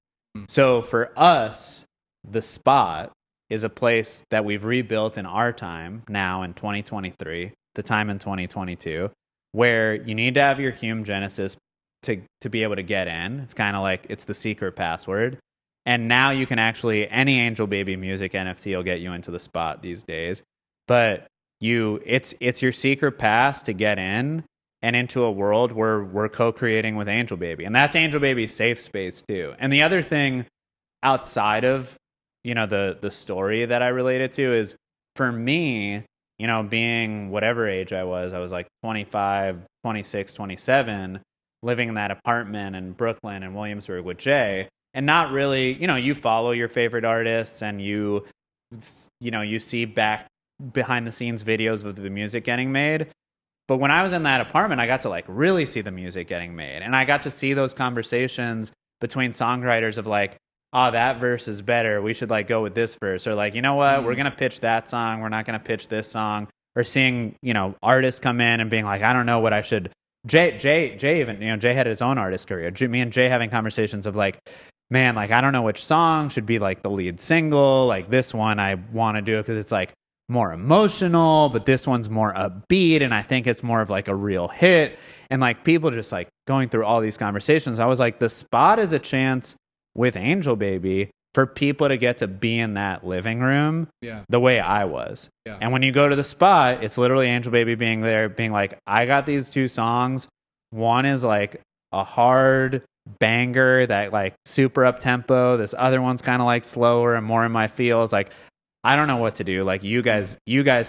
So for us, the Spot is a place that we've rebuilt in our time now in 2023, the time in 2022, where you need to have your Hume Genesis to be able to get in. It's kind of like it's the secret password. And now you can actually, any Angelbaby music NFT will get you into the Spot these days. But it's your secret pass to get in and into a world where we're co-creating with Angelbaby. And that's Angelbaby's safe space too. And the other thing outside of, the story that I related to is, for me, being whatever age I was like 25, 26, 27, living in that apartment in Brooklyn and Williamsburg with Jay, and not really, you follow your favorite artists and you see behind the scenes videos of the music getting made. But when I was in that apartment, I got to like really see the music getting made. And I got to see those conversations between songwriters of like, oh, that verse is better. We should like go with this verse. Or like, you know what? We're going to pitch that song. We're not going to pitch this song. Or seeing, artists come in and being like, I don't know what I should. Jay even, Jay had his own artist career. Me and Jay having conversations of like, man, like, I don't know which song should be like the lead single. Like, this one I want to do it because it's like more emotional, but this one's more upbeat, and I think it's more of like a real hit. And like, people just like going through all these conversations. I was like, the spot is a chance with Angelbaby for people to get to be in that living room the way I was. And when you go to the spot, it's literally Angelbaby being there, being like, I got these 2 songs. One is like a hard banger that like super up tempo. This other one's kind of like slower and more in my feels. Like, I don't know what to do. Like, you guys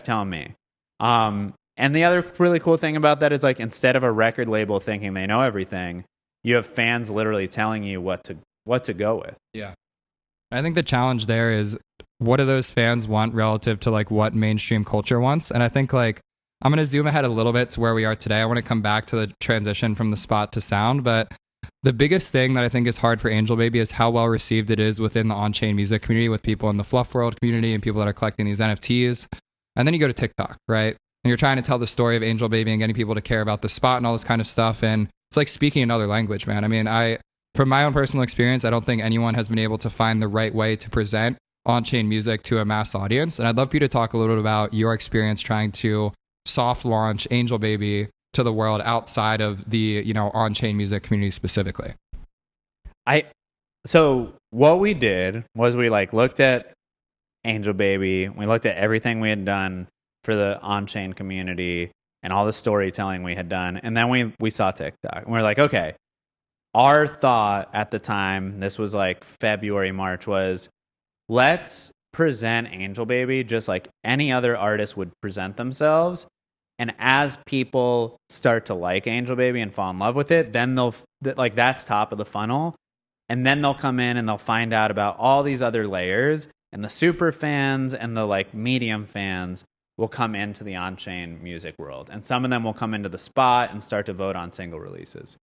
tell me. And the other really cool thing about that is, like, instead of a record label thinking they know everything, you have fans literally telling you what to go with. Yeah. I think the challenge there is, what do those fans want relative to like what mainstream culture wants? And I think like, I'm going to zoom ahead a little bit to where we are today. I want to come back to the transition from the spot to sound, but the biggest thing that I think is hard for Angelbaby is how well received it is within the on-chain music community, with people in the Fluff World community and people that are collecting these NFTs. And then you go to TikTok, right? And you're trying to tell the story of Angelbaby and getting people to care about the spot and all this kind of stuff. And it's like speaking another language, man. I mean, from my own personal experience, I don't think anyone has been able to find the right way to present on-chain music to a mass audience. And I'd love for you to talk a little bit about your experience trying to soft launch Angelbaby to the world outside of the, on-chain music community specifically. So what we did was we like looked at Angelbaby, we looked at everything we had done for the on-chain community and all the storytelling we had done, and then we saw TikTok. And we're like, okay, our thought at the time, this was like February, March, was let's present Angelbaby just like any other artist would present themselves. And as people start to like Angelbaby and fall in love with it, then that's top of the funnel. And then they'll come in and they'll find out about all these other layers, and the super fans and the like medium fans will come into the on-chain music world. And some of them will come into the spot and start to vote on single releases.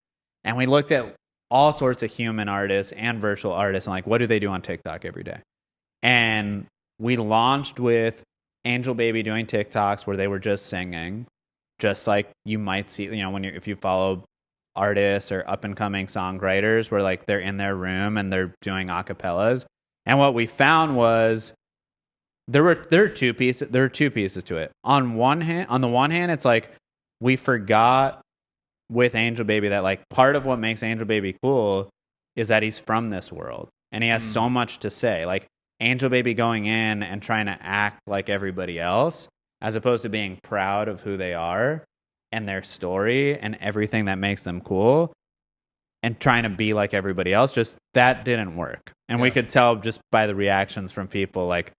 And we looked at all sorts of human artists and virtual artists and like, what do they do on TikTok every day? And we launched with Angelbaby doing TikToks where they were just singing, just like you might see, if you follow artists or up and coming songwriters where like they're in their room and they're doing acapellas. And what we found was there are two pieces to it. On the one hand, it's like we forgot with Angelbaby that like part of what makes Angelbaby cool is that he's from this world and he has so much to say. Like Angelbaby going in and trying to act like everybody else as opposed to being proud of who they are and their story and everything that makes them cool and trying to be like everybody else, just that didn't work. And we could tell just by the reactions from people, like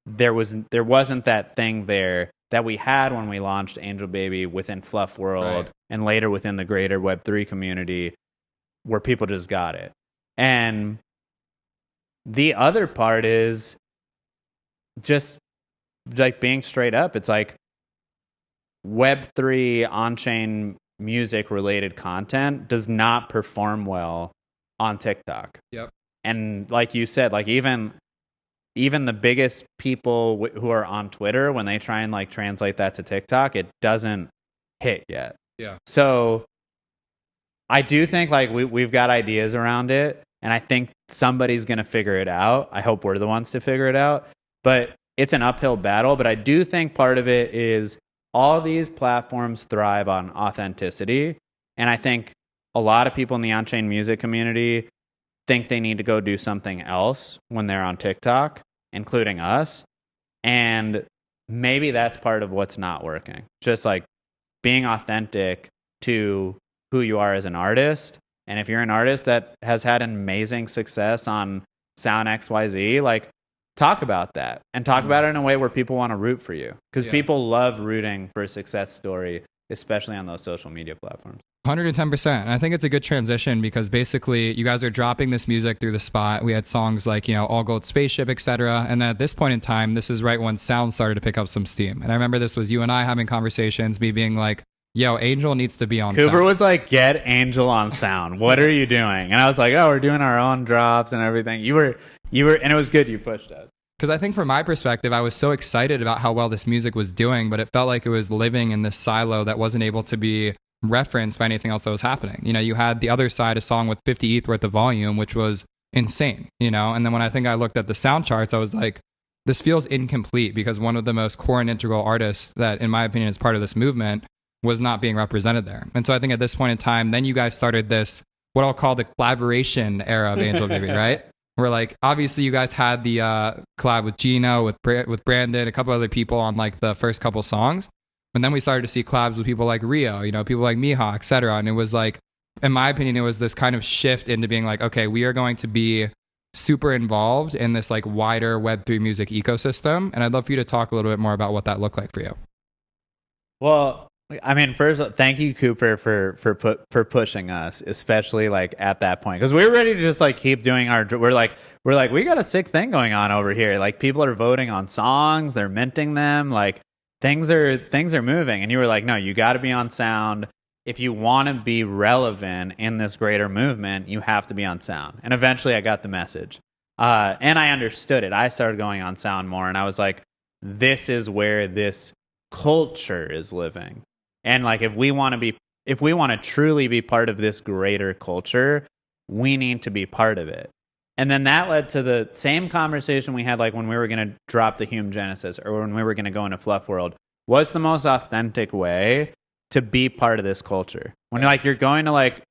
there wasn't that thing there that we had when we launched Angelbaby within Fluff World and later within the greater Web3 community where people just got it. And the other part is just like being straight up. It's like Web3 on-chain music related content does not perform well on TikTok. Yep. And like you said, like even the biggest people who are on Twitter, when they try and like translate that to TikTok, it doesn't hit yet. Yeah. So I do think like we've got ideas around it, and I think somebody's going to figure it out. I hope we're the ones to figure it out, but it's an uphill battle. But I do think part of it is all these platforms thrive on authenticity. And I think a lot of people in the on-chain music community think they need to go do something else when they're on TikTok, including us. And maybe that's part of what's not working. Just like being authentic to who you are as an artist. And if you're an artist that has had amazing success on Sound XYZ, like talk about that and talk about it in a way where people want to root for you, because people love rooting for a success story, especially on those social media platforms. 110%. And I think it's a good transition because basically you guys are dropping this music through the spot. We had songs like, All Gold Spaceship, etc. And at this point in time, this is right when sound started to pick up some steam. And I remember this was you and I having conversations, me being like, yo, Angel needs to be on Cooper sound. was like, get Angel on sound. What are you doing? And I was like, oh, we're doing our own drops and everything. You were, and it was good you pushed us. Because I think from my perspective, I was so excited about how well this music was doing, but it felt like it was living in this silo that wasn't able to be referenced by anything else that was happening. You had the other side, a song with 50 ETH worth of volume, which was insane, you know? And then when I looked at the sound charts, I was like, this feels incomplete because one of the most core and integral artists that, in my opinion, is part of this movement was not being represented there. And so I think at this point in time, then you guys started this, what I'll call the collaboration era of Angelbaby, right? Where like, obviously you guys had the collab with Gino, with Brandon, a couple other people on like the first couple songs. And then we started to see collabs with people like Rio, you know, people like Miha, et cetera. And it was like, in my opinion, it was this kind of shift into being like, okay, we are going to be super involved in this like wider Web3 music ecosystem. And I'd love for you to talk a little bit more about what that looked like for you. Well, I mean, first, thank you, Cooper, for pushing us, especially like at that point, because we were ready to just like keep doing our. We're like we got a sick thing going on over here. Like people are voting on songs, they're minting them, like things are moving. And you were like, no, you got to be on sound if you want to be relevant in this greater movement. You have to be on sound. And eventually, I got the message, and I understood it. I started going on sound more, and I was like, this is where this culture is living. And like, if we want to truly be part of this greater culture, we need to be part of it. And then that led to the same conversation we had like when we were going to drop the Hume Genesis or when we were going to go into Fluff World. What's the most authentic way to be part of this culture? When you're going to like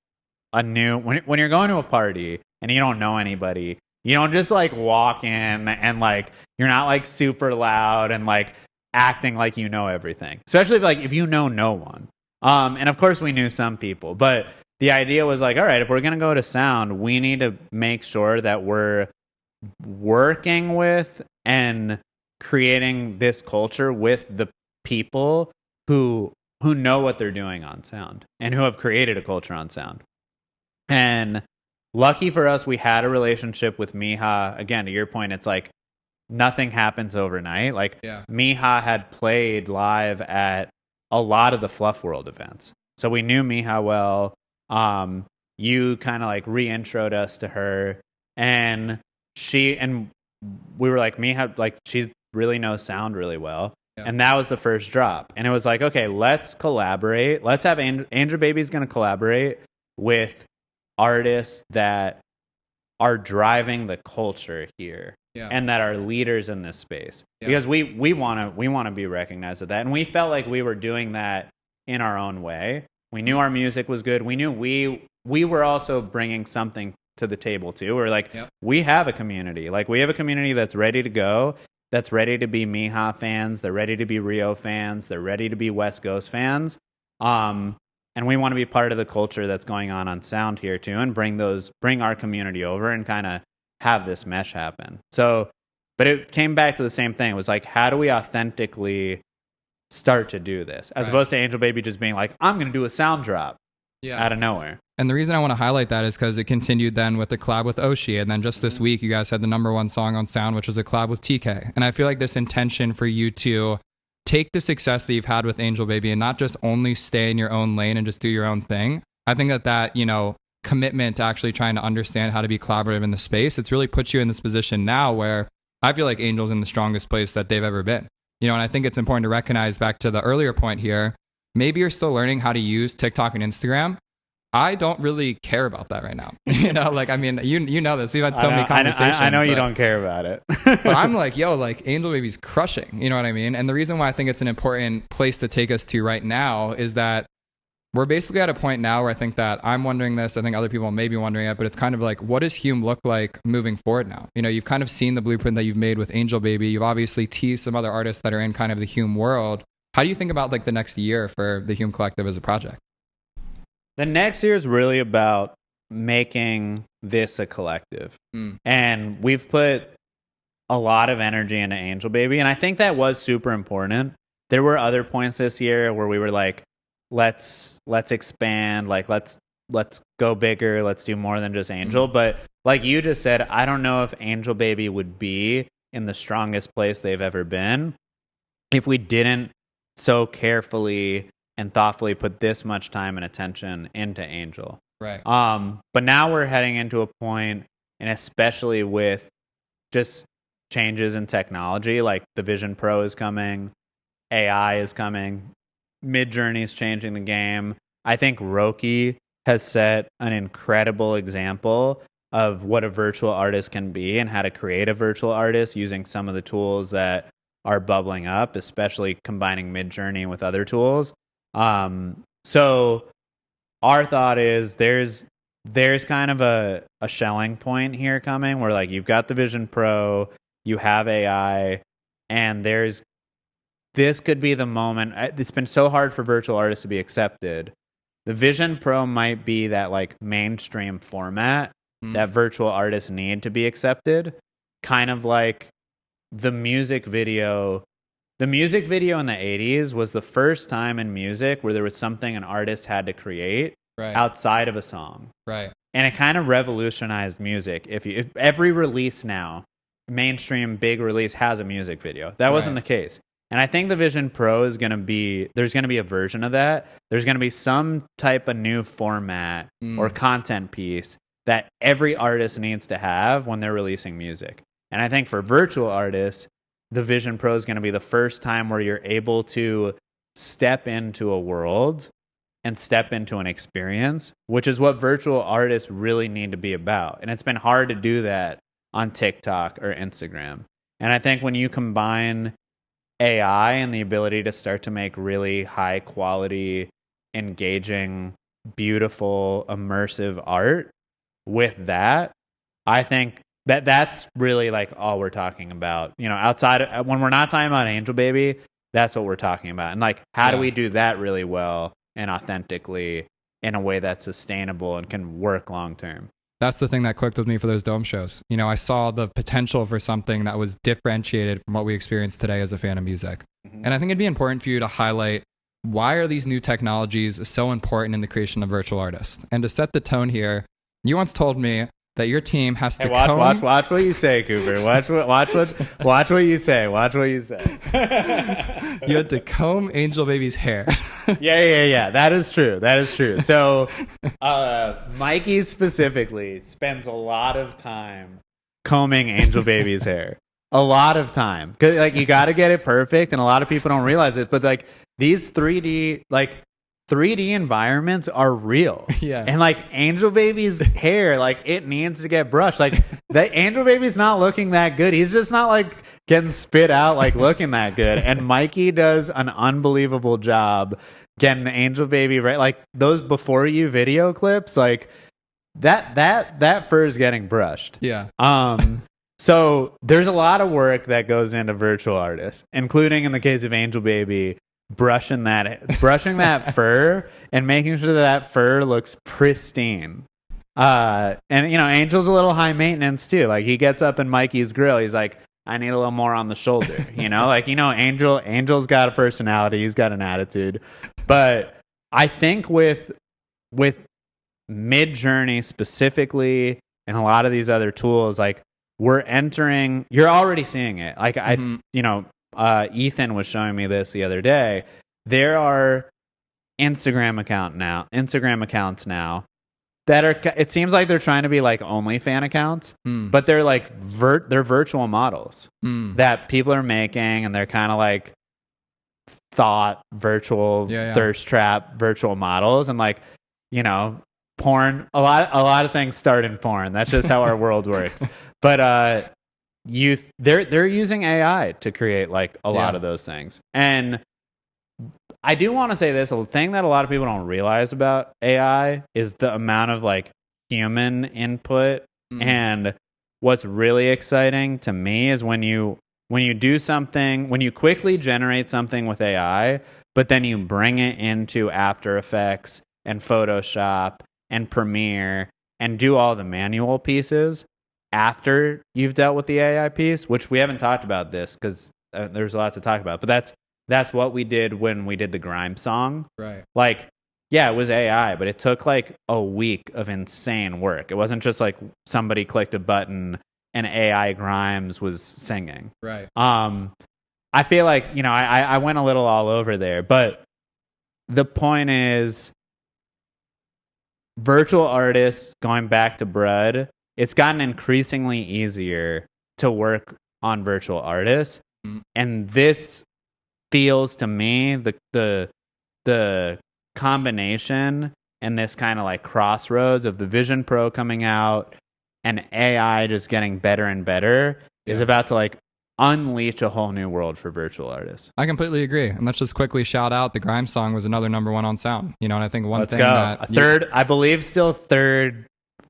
when you're going to a party and you don't know anybody, you don't just like walk in and like you're not like super loud and like acting like you know everything, especially if you know no one. And of course we knew some people, but the idea was like, all right, if we're going to go to sound, we need to make sure that we're working with and creating this culture with the people who know what they're doing on sound and who have created a culture on sound. And lucky for us, we had a relationship with Miha. Again, to your point, it's like nothing happens overnight. Like Miha had played live at a lot of the Fluff World events. So we knew Miha well. You kind of like re-introed us to her, and we were like, Miha, like she really knows sound really well. Yeah. And that was the first drop. And it was like, okay, let's collaborate. Let's have Angelbaby's going to collaborate with artists that are driving the culture here. Yeah. And that are leaders in this space, because we want to be recognized at that, and we felt like we were doing that in our own way. We knew our music was good. We knew we were also bringing something to the table too. We're like, we have a community. Like we have a community that's ready to go, that's ready to be Miha fans. They're ready to be Rio fans. They're ready to be West Coast fans. And we want to be part of the culture that's going on sound here too, and bring our community over and kind of have this mesh happen. So, but it came back to the same thing. It was like, how do we authentically start to do this, as opposed to Angelbaby just being like, I'm going to do a sound drop out of nowhere. And the reason I want to highlight that is because it continued then with the collab with Oshi, and then just this week you guys had the #1 song on sound, which was a collab with TK. And I feel like this intention for you to take the success that you've had with Angelbaby and not just only stay in your own lane and just do your own thing. I think that you know, commitment to actually trying to understand how to be collaborative in the space, it's really put you in this position now where I feel like Angel's in the strongest place that they've ever been. You know, and I think it's important to recognize, back to the earlier point here, maybe you're still learning how to use TikTok and Instagram. I don't really care about that right now. You know, like, I mean, you know this. We've had so many conversations. I know you don't care about it. But I'm like, yo, like Angelbaby's crushing. You know what I mean? And the reason why I think it's an important place to take us to right now is that we're basically at a point now where I think that I'm wondering this. I think other people may be wondering it, but it's kind of like, what does Hume look like moving forward now? You know, you've kind of seen the blueprint that you've made with Angelbaby. You've obviously teased some other artists that are in kind of the Hume world. How do you think about like the next year for the Hume Collective as a project? The next year is really about making this a collective. And we've put a lot of energy into Angelbaby, and I think that was super important. There were other points this year where we were like, let's expand, like let's go bigger, let's do more than just Angel. But like you just said, I don't know if Angelbaby would be in the strongest place they've ever been if we didn't so carefully and thoughtfully put this much time and attention into Angel. Right. But now we're heading into a point, and especially with just changes in technology, like the Vision Pro is coming, AI is coming, Midjourney is changing the game. I think Roki has set an incredible example of what a virtual artist can be and how to create a virtual artist using some of the tools that are bubbling up, especially combining Midjourney with other tools. So our thought is there's kind of a shelling point here coming where like you've got the Vision Pro, you have AI, and this could be the moment. It's been so hard for virtual artists to be accepted. The Vision Pro might be that like mainstream format that virtual artists need to be accepted. Kind of like the music video. The music video in the 80s was the first time in music where there was something an artist had to create outside of a song. Right. And it kind of revolutionized music. If every release now, mainstream big release has a music video. That wasn't the case. And I think the Vision Pro is going to be, there's going to be a version of that. There's going to be some type of new format or content piece that every artist needs to have when they're releasing music. And I think for virtual artists, the Vision Pro is going to be the first time where you're able to step into a world and step into an experience, which is what virtual artists really need to be about. And it's been hard to do that on TikTok or Instagram. And I think when you combine AI and the ability to start to make really high quality, engaging, beautiful, immersive art with that, I think that's really like all we're talking about. You know, outside of, when we're not talking about Angelbaby, that's what we're talking about. And like, how do we do that really well and authentically in a way that's sustainable and can work long term? That's the thing that clicked with me for those Dome shows. You know, I saw the potential for something that was differentiated from what we experience today as a fan of music. And I think it'd be important for you to highlight, why are these new technologies so important in the creation of virtual artists? And to set the tone here, you once told me that your team has to watch what you say, Cooper. Watch what you say. Watch what you say. You had to comb Angelbaby's hair. Yeah. That is true. So, Mikey specifically spends a lot of time combing Angelbaby's hair. A lot of time, because like you got to get it perfect, and a lot of people don't realize it. But like these 3D environments are real. Yeah. And like Angelbaby's hair, like it needs to get brushed. Like the Angelbaby's not looking that good. He's just not like getting spit out like looking that good. And Mikey does an unbelievable job getting Angelbaby right. Like those before you video clips, like that fur is getting brushed. Yeah. So there's a lot of work that goes into virtual artists, including in the case of Angelbaby, brushing that fur and making sure that fur looks pristine. And you know, Angel's a little high maintenance too. Like he gets up in Mikey's grill, he's like, I need a little more on the shoulder. You know, like, you know, Angel's got a personality, he's got an attitude. But I think with Midjourney specifically and a lot of these other tools, like you're already seeing it. Like Ethan was showing me this the other day. There are Instagram accounts now that are, it seems like they're trying to be like OnlyFans accounts, but they're like they're virtual models that people are making, and they're kind of like thought virtual thirst trap virtual models. And like, you know, porn, a lot of things start in porn. That's just how our world works. But they're using AI to create like a lot of those things. And I do want to say this, a thing that a lot of people don't realize about AI is the amount of like human input. And what's really exciting to me is when you do something, when you quickly generate something with AI, but then you bring it into After Effects and Photoshop and Premiere and do all the manual pieces after you've dealt with the AI piece, which we haven't talked about this because there's a lot to talk about, but that's what we did when we did the Grime song. Right. Like, yeah, it was AI, but it took like a week of insane work. It wasn't just like somebody clicked a button and AI Grimes was singing. Right. I feel like, you know, I went a little all over there, but the point is, virtual artists, going back to Brud, it's gotten increasingly easier to work on virtual artists. And this feels to me the combination and this kind of like crossroads of the Vision Pro coming out and AI just getting better and better is about to like unleash a whole new world for virtual artists. I completely agree. And let's just quickly shout out the Grimes song was another #1 on sound. And I think one thing that third, I believe, still third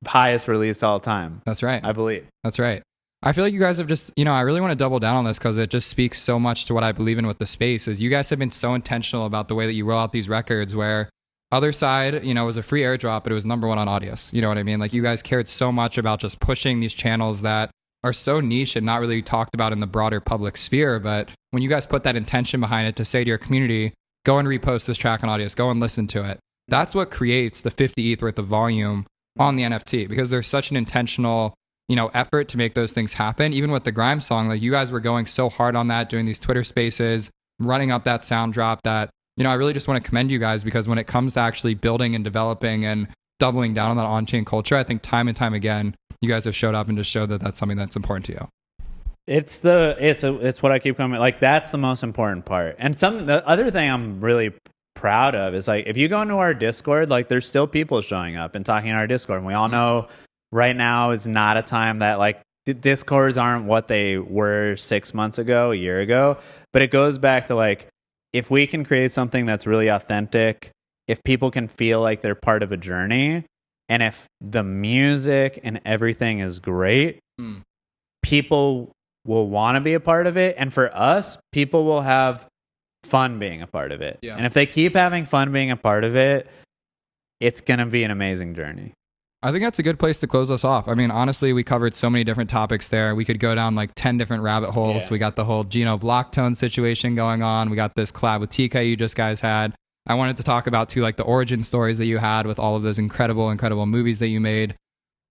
highest release all time. That's right. I believe. That's right. I feel like you guys have just, I really want to double down on this because it just speaks so much to what I believe in with the space is you guys have been so intentional about the way that you roll out these records where Other Side, it was a free airdrop, but it was #1 on Audius. You know what I mean? Like you guys cared so much about just pushing these channels that are so niche and not really talked about in the broader public sphere. But when you guys put that intention behind it to say to your community, go and repost this track on Audius, go and listen to it. That's what creates the 50 ETH worth of volume on the NFT because there's such an intentional, effort to make those things happen. Even with the Grimes song, like you guys were going so hard on that, doing these Twitter spaces, running up that sound drop that, I really just want to commend you guys because when it comes to actually building and developing and doubling down on that on-chain culture, I think time and time again, you guys have showed up and just showed that that's something that's important to you. It's what I keep coming, like that's the most important part. And the other thing I'm really proud of is like, if you go into our Discord, like there's still people showing up and talking in our Discord. And we all know right now is not a time that like Discords aren't what they were 6 months ago, a year ago, but it goes back to like, if we can create something that's really authentic, if people can feel like they're part of a journey, and if the music and everything is great, people will want to be a part of it. And for us, people will have fun being a part of it. Yeah. And if they keep having fun being a part of it, it's going to be an amazing journey. I think that's a good place to close us off. I mean, honestly, we covered so many different topics there. We could go down like 10 different rabbit holes. Yeah. We got the whole Geno Blocktone situation going on. We got this collab with TK you just guys had. I wanted to talk about too, like the origin stories that you had with all of those incredible movies that you made.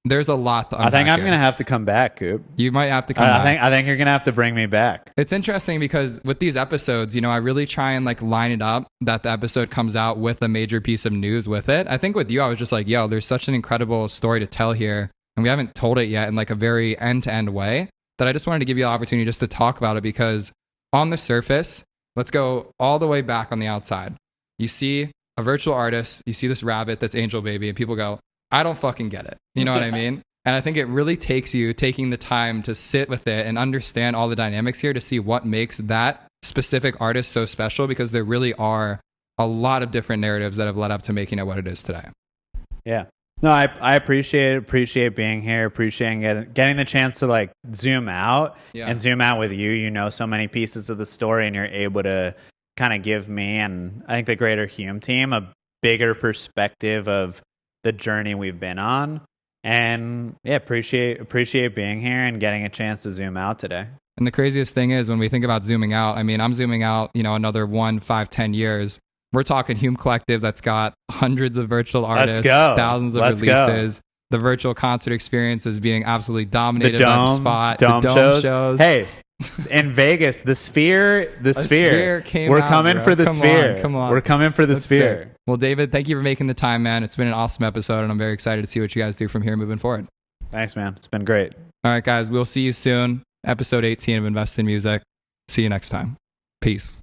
There's a lot to unpack. I think I'm going to have to come back, Coop. You might have to come back. I think you're going to have to bring me back. It's interesting because with these episodes, I really try and like line it up that the episode comes out with a major piece of news with it. I think with you, I was just like, yo, there's such an incredible story to tell here. And we haven't told it yet in like a very end-to-end way that I just wanted to give you the opportunity just to talk about it because on the surface, let's go all the way back on the outside. You see a virtual artist, you see this rabbit that's Angelbaby, and people go, I don't fucking get it. You know what I mean? And I think it really takes you taking the time to sit with it and understand all the dynamics here to see what makes that specific artist so special because there really are a lot of different narratives that have led up to making it what it is today. Yeah. No, I appreciate being here, appreciating getting the chance to like zoom out and zoom out with you. So many pieces of the story and you're able to kind of give me and I think the greater Hume team a bigger perspective of the journey we've been on. And appreciate being here and getting a chance to zoom out today. And the craziest thing is when we think about zooming out, I mean, I'm zooming out, another 1, 5, 10 years. We're talking Hume Collective that's got hundreds of virtual artists, thousands of releases. The virtual concert experience is being absolutely dominated by the spot. The dome shows. Hey, in Vegas, the sphere. We're coming for the sphere. Come on. We're coming for the sphere. Sick. Well, David, thank you for making the time, man. It's been an awesome episode, and I'm very excited to see what you guys do from here moving forward. Thanks, man. It's been great. All right, guys. We'll see you soon. Episode 18 of Invest in Music. See you next time. Peace.